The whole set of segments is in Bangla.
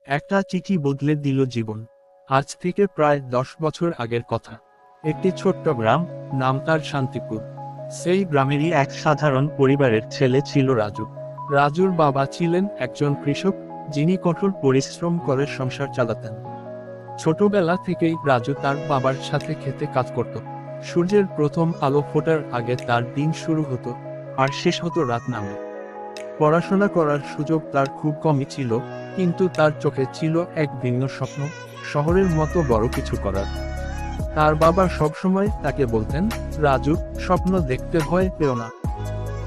একটা চিঠি বদলে দিল জীবন। আজ থেকে প্রায় 10 বছর আগের কথা। একটি ছোট্ট গ্রাম, নাম তার শান্তিপুর। সেই গ্রামেরই এক সাধারণ পরিবারের ছেলে ছিল রাজু। রাজুর বাবা ছিলেন একজন কৃষক, যিনি কঠোর পরিশ্রম করে সংসার চালাতেন। ছোটবেলা থেকেই রাজু তার বাবার সাথে খেতে কাজ করত। সূর্যের প্রথম আলো ফোটার আগে তার দিন শুরু হতো, আর শেষ হতো রাত নামে। পড়াশোনা করার সুযোগ তার খুব কমই ছিল, কিন্তু তার চোখে ছিল এক ভিন্ন স্বপ্ন, শহরের মতো বড় কিছু করার। তার বাবা সবসময় তাকে বলতেন, রাজু, স্বপ্ন দেখতে ভয় পেও না।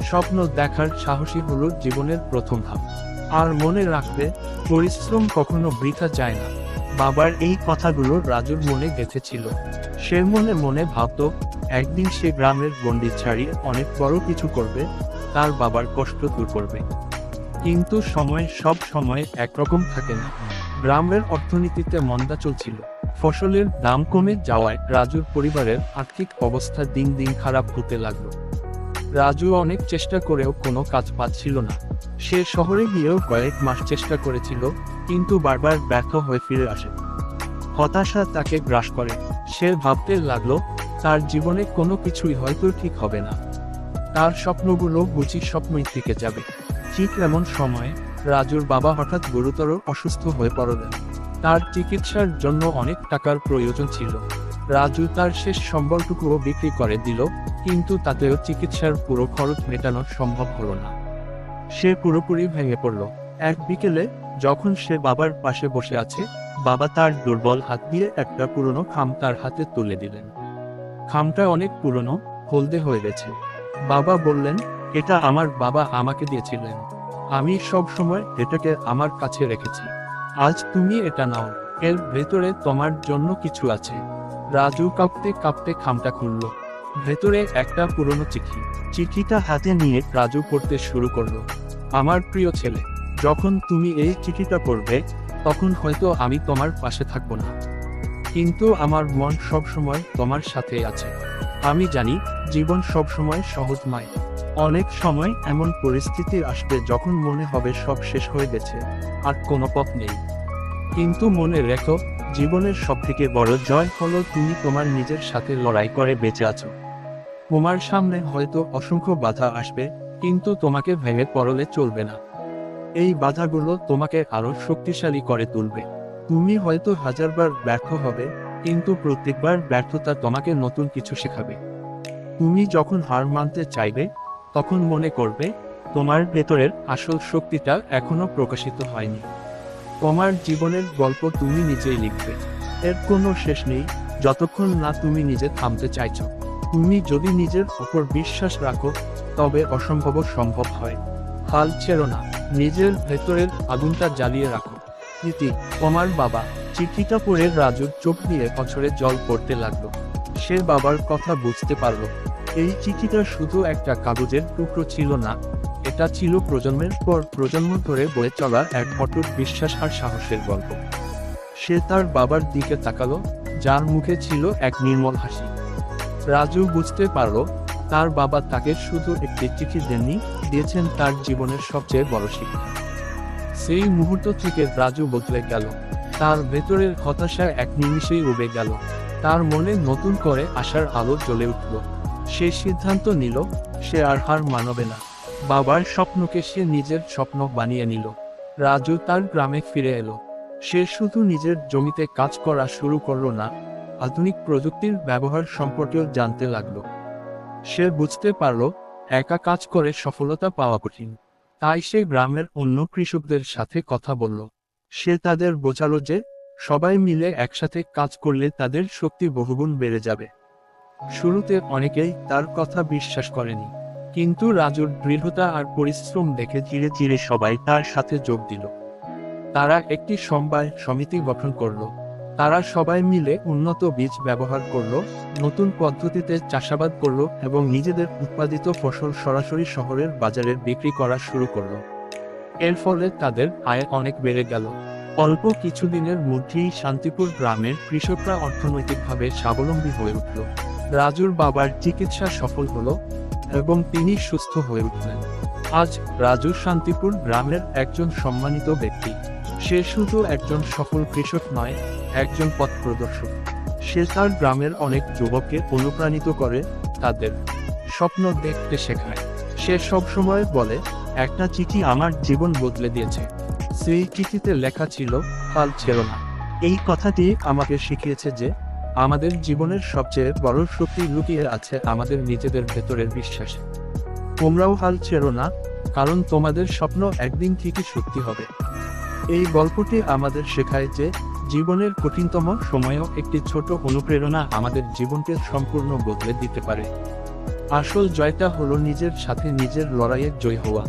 স্বপ্ন দেখার সাহসী হলো জীবনের প্রথম ধাপ। আর মনে রাখবে, পরিশ্রম কখনো বৃথা যায় না। বাবার এই কথাগুলো রাজুর মনে গেঁথেছিল। সে মনে মনে ভাবত, একদিন সে গ্রামের গণ্ডি ছাড়িয়ে অনেক বড় কিছু করবে, তার বাবার কষ্ট দূর করবে। কিন্তু সময় সব সময় একরকম থাকে না। গ্রামের অর্থনীতিতে মন্দা চলছিল। ফসলের দাম কমে যাওয়ায় রাজুর পরিবারের আর্থিক অবস্থা দিন দিন খারাপ হতে লাগলো। রাজু অনেক চেষ্টা করেও কোনো কাজ পাচ্ছিল না। সে শহরে গিয়েও কয়েক মাস চেষ্টা করেছিল, কিন্তু বারবার ব্যর্থ হয়ে ফিরে আসে। হতাশা তাকে গ্রাস করে। সে ভাবতে লাগলো, তার জীবনে কোনো কিছুই হয়তো ঠিক হবে না। তার স্বপ্নগুলো বুঝি স্বপ্নই থেকে যাবে। ঠিক এমন সময়ে রাজুর বাবা হঠাৎ গুরুতর অসুস্থ হয়ে পড়লেন। তার চিকিৎসার জন্য অনেক টাকার প্রয়োজন ছিল। রাজু তার শেষ সম্বলটুকুও বিক্রি করে দিল, কিন্তু তাতেও চিকিৎসার পুরো খরচ মেটানো সম্ভব হলো না। সে পুরোপুরি ভেঙে পড়ল। এক বিকেলে, যখন সে বাবার পাশে বসে আছে, বাবা তার দুর্বল হাত দিয়ে একটা পুরনো খাম তার হাতে তুলে দিলেন। খামটা অনেক পুরনো, হলদে হয়ে গেছে। বাবা বললেন, এটা আমার বাবা আমাকে দিয়েছিলেন। আমি সব সময় এটাকে আমার কাছে রেখেছি। আজ তুমি এটা নাও, এর ভেতরে তোমার জন্য কিছু আছে। রাজু কাঁপতে কাঁপতে খামটা খুলল। ভেতরে একটা পুরনো চিঠি। চিঠিটা হাতে নিয়ে রাজু পড়তে শুরু করলো। আমার প্রিয় ছেলে, যখন তুমি এই চিঠিটা পড়বে, তখন হয়তো আমি তোমার পাশে থাকবো না, কিন্তু আমার মন সবসময় তোমার সাথে আছে। আমি জানি, জীবন সবসময় সহজ নয়। অনেক সময় এমন পরিস্থিতি আসবে যখন মনে হবে সব শেষ হয়ে গেছে, আর কোনো পথ নেই। কিন্তু মনে রেখো, জীবনের সবথেকে বড় জয় হলো তুমি তোমার নিজের সাথে লড়াই করে বেঁচে আছো। তোমার সামনে হয়তো অসংখ্য বাধা আসবে, কিন্তু তোমাকে ভেঙে পড়লে চলবে না। এই বাধাগুলো তোমাকে আরো শক্তিশালী করে তুলবে। তুমি হয়তো হাজারবার ব্যর্থ হবে, কিন্তু প্রত্যেকবার ব্যর্থতা তোমাকে নতুন কিছু শেখাবে। তুমি যখন হার মানতে চাইবে, তখন মনে করবে, তোমার ভেতরের আসল শক্তিটা এখনো প্রকাশিত হয়নি। তোমার জীবনের গল্প তুমি নিজেই লিখবে। এর কোনো শেষ নেই, যতক্ষণ না তুমি নিজে থামতে চাইছো। তুমি যদি নিজের উপর বিশ্বাস রাখো, তবে অসম্ভব সম্ভব হয়। হাল ছেড়ো না, নিজের ভেতরের আগুনটা জ্বালিয়ে রাখো। ইতি, তোমার বাবা। চিঠিটা পড়ে রাজুর চোখ দিয়ে বছরে জল পড়তে লাগলো। সে বাবার কথা বুঝতে পারল। এই চিঠিটা শুধু একটা কাগজের টুকরো ছিল না, এটা ছিল প্রজন্মের পর প্রজন্ম ধরে বয়ে চলা এক অটুট বিশ্বাস আর সাহসের গল্প। সে তার বাবার দিকে তাকালো, যার মুখে ছিল এক নির্মল হাসি। রাজু বুঝতে পারল, তার বাবা তাকে শুধু একটি চিঠি দেননি, দিয়েছেন তার জীবনের সবচেয়ে বড় শিক্ষা। সেই মুহূর্ত থেকে রাজু বদলে গেল। তার ভেতরের হতাশা এক নিমিষেই উবে গেল। তার মনে নতুন করে আশার আলো জ্বলে উঠল। সে সিদ্ধান্ত নিল, সে আর হার মানবে না। বাবার স্বপ্নকে সে নিজের স্বপ্ন বানিয়ে নিল। রাজু তার গ্রামে ফিরে এলো। সে শুধু নিজের জমিতে কাজ করা শুরু করলো না, আধুনিক প্রযুক্তির ব্যবহার সম্পর্কেও জানতে লাগলো। সে বুঝতে পারল, একা কাজ করে সফলতা পাওয়া কঠিন। তাই সে গ্রামের অন্য কৃষকদের সাথে কথা বলল। সে তাদের বোঝালো যে, সবাই মিলে একসাথে কাজ করলে তাদের শক্তি বহুগুণ বেড়ে যাবে। শুরুতে অনেকেই তার কথা বিশ্বাস করেনি, কিন্তু রাজুর দৃঢ়তা আর পরিশ্রম দেখে ধীরে ধীরে সবাই তার সাথে যোগ দিল। তারা একটি সমবায় সমিতি গঠন করলো। তারা সবাই মিলে উন্নত বীজ ব্যবহার করলো, নতুন পদ্ধতিতে চাষাবাদ করলো এবং নিজেদের উৎপাদিত ফসল সরাসরি শহরের বাজারে বিক্রি করা শুরু করলো। এর ফলে তাদের আয় অনেক বেড়ে গেল। অল্প কিছুদিনের মধ্যেই শান্তিপুর গ্রামের কৃষকরা অর্থনৈতিকভাবে স্বাবলম্বী হয়ে উঠল। রাজুর বাবার চিকিৎসা সফল হলো এবং তিনি সুস্থ হয়ে উঠলেন। আজ রাজু শান্তিপুর গ্রামের একজন সম্মানিত ব্যক্তি। সে শুধু একজন সফল কৃষক নয়, একজন পথ প্রদর্শক। সে তার গ্রামের অনেক যুবককে অনুপ্রাণিত করে, তাদের স্বপ্ন দেখতে শেখায়। সে সবসময় বলে, একটা চিঠি আমার জীবন বদলে দিয়েছে। সেই চিঠিতে লেখা ছিল, হাল ছেড়ো না। এই কথাটি আমাকে শিখিয়েছে যে আমাদের জীবনের সবচেয়ে বড় শক্তি লুকিয়ে আছে আমাদের নিজেদের ভেতরের বিশ্বাসে। তোমরাও হাল ছেড়ো না, কারণ তোমাদের স্বপ্ন একদিন ঠিকই সত্যি হবে। এই গল্পটি আমাদের শেখায় যে জীবনের কঠিনতম সময়েও একটি ছোট অনুপ্রেরণা আমাদের জীবনকে সম্পূর্ণ বদলে দিতে পারে। আসল জয়টা হলো নিজের সাথে নিজের লড়াইয়ে জয় হওয়া।